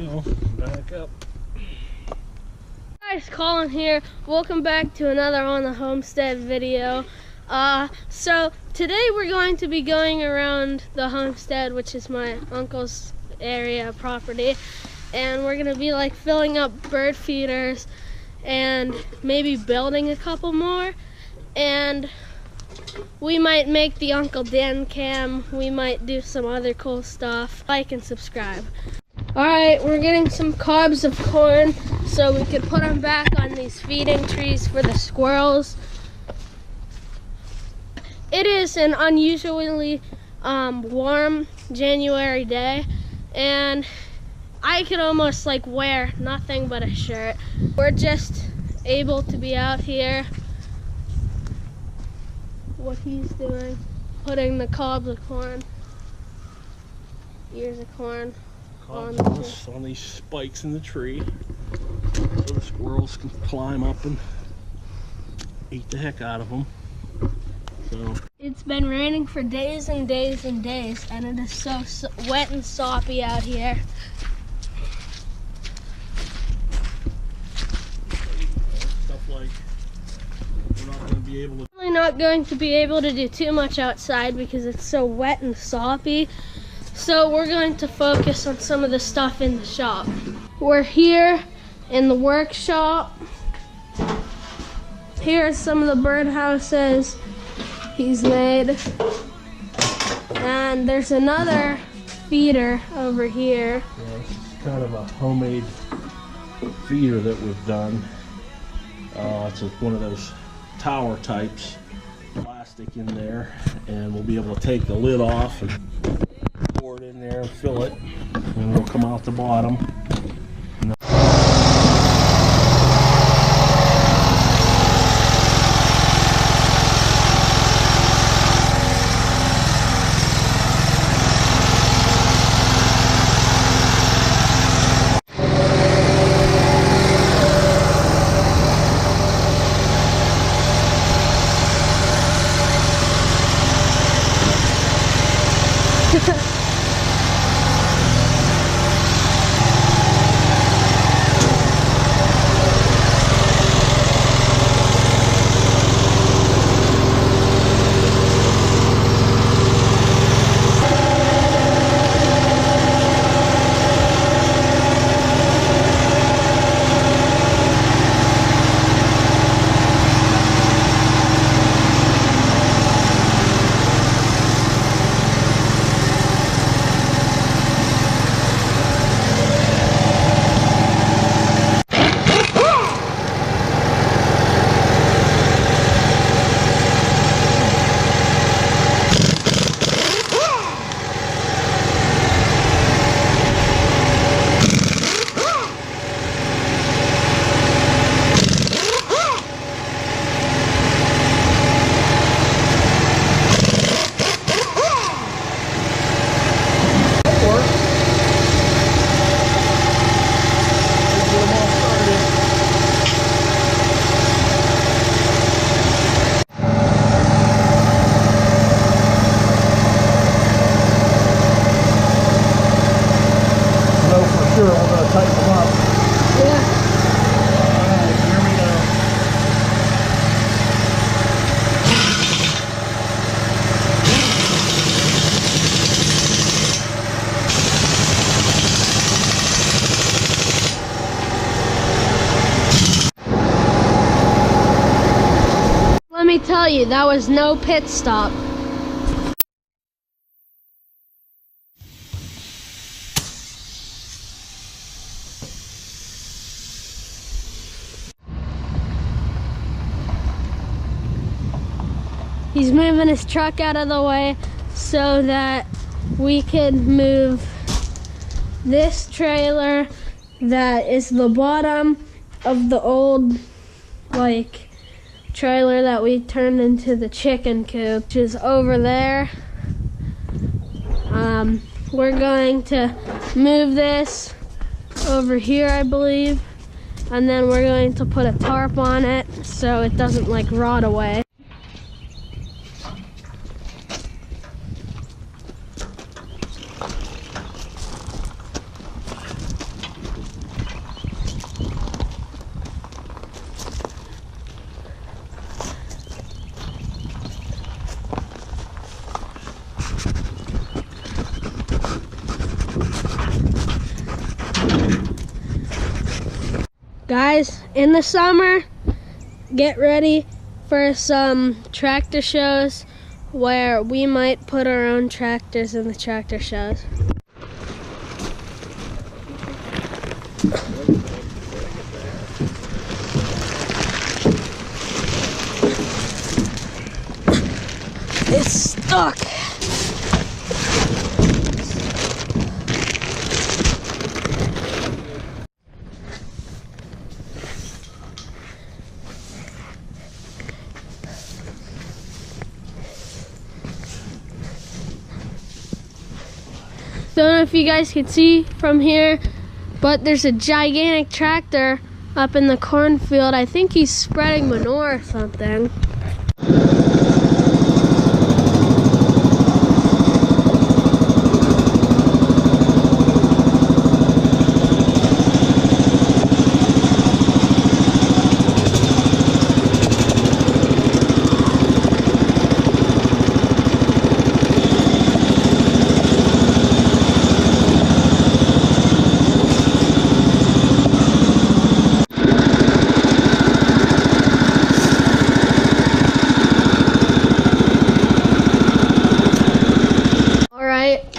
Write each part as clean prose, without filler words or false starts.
go. Back up. Guys, Colin here. Welcome back to another on the Homestead video. So today we're going to be going around the homestead, which is my uncle's area property, and we're gonna be like filling up bird feeders and maybe building a couple more, and we might make the Uncle Dan cam. We might do some other cool stuff. Like and subscribe. Alright, we're getting some cobs of corn so we can put them back on these feeding trees for the squirrels. It is an unusually warm January day, and I could almost like wear nothing but a shirt. We're just able to be out here. What he's doing, putting the cobs of corn, ears of corn on these spikes in the tree so the squirrels can climb up and eat the heck out of them. So it's been raining for days and days and days, and it is so wet and soppy out here. Stuff like we're not going to be able to. We're not going to be able to do too much outside because it's so wet and soppy. So we're going to focus on some of the stuff in the shop. We're here in the workshop. Here are some of the birdhouses he's made. And there's another feeder over here. Yeah, this is kind of a homemade feeder that we've done. It's one of those tower types, plastic in there, and we'll be able to take the lid off and pour it in there and fill it, and it'll come out the bottom. We're going to tighten them up. Yeah. Alright, here we go. Let me tell you, that was no pit stop. He's moving his truck out of the way so that we can move this trailer that is the bottom of the old trailer that we turned into the chicken coop, which is over there. We're going to move this over here, I believe, and then we're going to put a tarp on it so it doesn't rot away. Guys, in the summer, get ready for some tractor shows where we might put our own tractors in the tractor shows. It's stuck. Don't know if you guys can see from here, but there's a gigantic tractor up in the cornfield. I think he's spreading manure or something.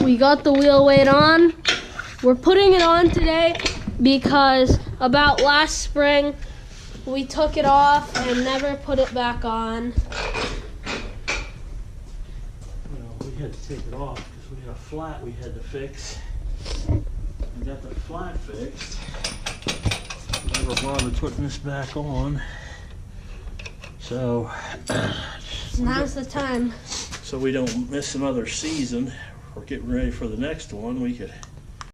We got the wheel weight on. We're putting it on today because about last spring we took it off and never put it back on. Well, we had to take it off because we had a flat we had to fix. We got the flat fixed. Never bothered putting this back on. So now's the time. So we don't miss another season. We're getting ready for the next one. We could